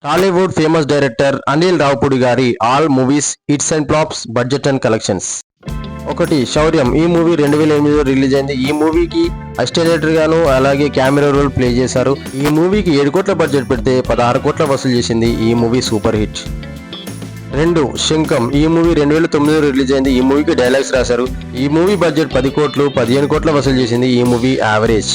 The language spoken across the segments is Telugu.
టాలీవుడ్ ఫేమస్ డైరెక్టర్ అనిల్ రావుపూడి గారి all movies hits and flops budget and collections. ఒకటి శౌర్యం. ఈ మూవీ 2008లో రిలీజ్ అయింది. ఈ మూవీకి అసిస్టెంట్ గాను అలాగే కెమెరా రోల్ ప్లే చేశారు. ఈ మూవీకి 7 కోట్ల బడ్జెట్ పెడితే 16 కోట్ల వసూలు చేసింది. ఈ మూవీ సూపర్ హిట్. 2 శంఖం. ఈ మూవీ 2009లో రిలీజ్ అయింది. ఈ మూవీకి డైలాగ్స్ రాశారు. ఈ మూవీ బడ్జెట్ 10 కోట్లు 15 కోట్ల వసూలు చేసింది. ఈ మూవీ యావరేజ్.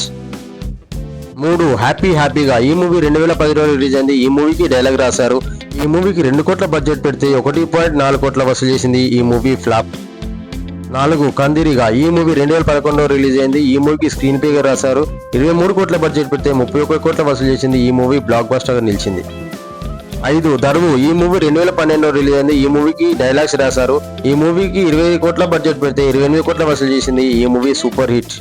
3 హ్యాపీగా. ఈ మూవీ 2010లో రిలీజ్ అయింది. ఈ మూవీకి డైలాగ్ రాశారు. ఈ మూవీకి 2 కోట్ల బడ్జెట్ పెడితే 1.4 కోట్ల వసూలు చేసింది. ఈ మూవీ ఫ్లాప్. 4 కందిరిగా. ఈ మూవీ 2011లో రిలీజ్ అయింది. ఈ మూవీకి స్క్రీన్ ప్లే రాశారు. 23 కోట్ల బడ్జెట్ పెడితే 31 కోట్ల వసూలు చేసింది. ఈ మూవీ బ్లాక్ బస్టర్ గా నిలిచింది. 5 దరువు. ఈ మూవీ 2012లో రిలీజ్ అయింది. ఈ మూవీకి డైలాగ్స్ రాశారు. ఈ మూవీకి 20 కోట్ల బడ్జెట్ పెడితే 28 కోట్ల వసూలు చేసింది. ఈ మూవీ సూపర్ హిట్.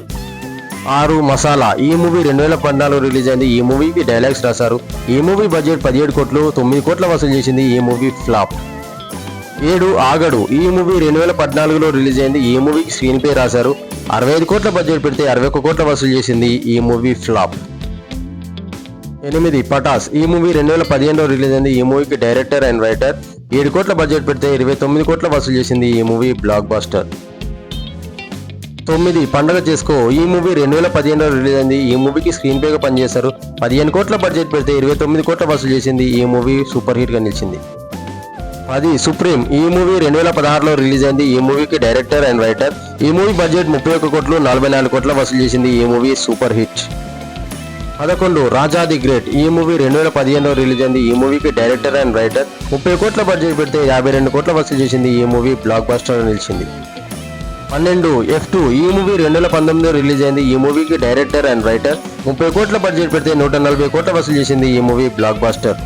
6 మసాలా. ఈ మూవీ 2014లో రిలీజ్ అయింది. ఈ మూవీకి డైలాగ్స్ రాశారు. ఈ మూవీ బడ్జెట్ 17 కోట్లు 9 కోట్ల వసూలు చేసింది. ఈ మూవీ ఫ్లాప్. 7 ఆగడు. ఈ మూవీ 2014లో రిలీజ్ అయింది. ఈ మూవీకి స్క్రీన్ ప్లే రాశారు. 65 కోట్ల బడ్జెట్ పెడితే 61 కోట్ల వసూలు చేసింది. ఈ మూవీ ఫ్లాప్. 8 పటాస్. ఈ మూవీ 2015లో రిలీజ్ అయింది. ఈ మూవీకి డైరెక్టర్ అండ్ రైటర్. 7 కోట్ల బడ్జెట్ పెడితే 29 కోట్ల వసూలు చేసింది. ఈ మూవీ బ్లాక్ బస్టర్. 9 పండగ చేసుకో. ఈ మూవీ 2015లో రిలీజ్ అయింది. ఈ మూవీకి స్క్రీన్ ప్లేగా పనిచేశారు. 15 కోట్ల బడ్జెట్ పెడితే 29 కోట్ల వసూలు చేసింది. ఈ మూవీ సూపర్ హిట్ గా నిలిచింది. 10 సుప్రీం. ఈ మూవీ 2016లో రిలీజ్ అయింది. ఈ మూవీకి డైరెక్టర్ అండ్ రైటర్. ఈ మూవీ బడ్జెట్ 31 కోట్లు 44 కోట్ల వసూలు చేసింది. ఈ movie super hit. 11 Raja the great. ఈ మూవీ 2015లో రిలీజ్ అయింది. ఈ మూవీకి డైరెక్టర్ అండ్ రైటర్. 30 కోట్ల బడ్జెట్ పెడితే 52 కోట్ల వసూలు చేసింది. ఈ మూవీ బ్లాక్ బస్టర్ గా నిలిచింది. 12 F2. ఈ మూవీ 2019లో రిలీజ్ అయింది. ఈ మూవీకి డైరెక్టర్ అండ్ రైటర్. 30 కోట్ల బడ్జెట్ పెడితే 140 కోట్ల వసూలు చేసింది. ఈ మూవీ బ్లాక్ బస్టర్.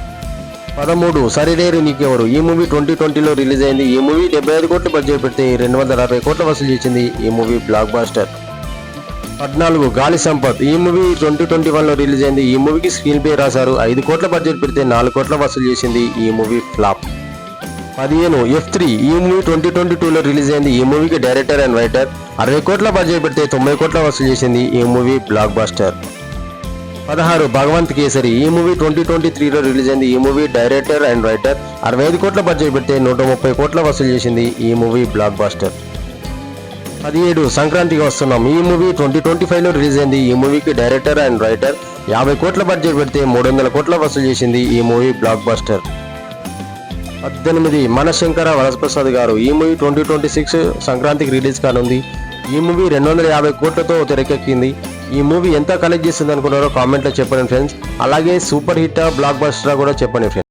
13 సరిలేరు నీకెవరు. ఈ మూవీ 2020లో రిలీజ్ అయింది. ఈ మూవీ 75 కోట్ల బడ్జెట్ పెడితే 260 కోట్ల వసూలు చేసింది. ఈ మూవీ బ్లాక్ బస్టర్. 14 గాలి సంపత్. ఈ మూవీ 2021లో రిలీజ్ అయింది. ఈ మూవీకి స్క్రీన్ ప్లే రాశారు. 5 కోట్ల బడ్జెట్ పెడితే 4 కోట్ల వసూలు చేసింది. ఈ మూవీ ఫ్లాప్. 15 F3. ఈ మూవీ 2022లో రిలీజ్ అయింది. ఈ మూవీకి డైరెక్టర్ అండ్ రైటర్. 60 కోట్ల బడ్జెట్ పెడితే 90 కోట్ల వసూలు చేసింది. ఈ movie blockbuster. 16 Bhagavanth Kesari. ఈ మూవీ 2023లో రిలీజ్ అయింది. ఈ మూవీ డైరెక్టర్ అండ్ రైటర్. 65 కోట్ల బడ్జెట్ పెడితే 130 కోట్ల వసూలు చేసింది. ఈ మూవీ బ్లాక్ బస్టర్. 17 సంక్రాంతికి వస్తున్నాం. ఈ మూవీ 2025లో రిలీజ్ అయింది. ఈ మూవీకి డైరెక్టర్ అండ్ రైటర్. 50 కోట్ల బడ్జెట్ పెడితే 300 కోట్ల వసూలు చేసింది. ఈ మూవీ బ్లాక్ బస్టర్. 18 మనశంకర వరప్రసాద్ గారు. ఈ మూవీ 2026 సంక్రాంతికి రిలీజ్ కానుంది. ఈ మూవీ 250 కోట్లతో తెరకెక్కింది. ఈ మూవీ ఎంత కలెక్ట్ చేస్తుంది అనుకున్నారో కామెంట్లో చెప్పండి ఫ్రెండ్స్. అలాగే సూపర్ హిట్ బ్లాక్ బస్టర్ కూడా చెప్పండి ఫ్రెండ్స్.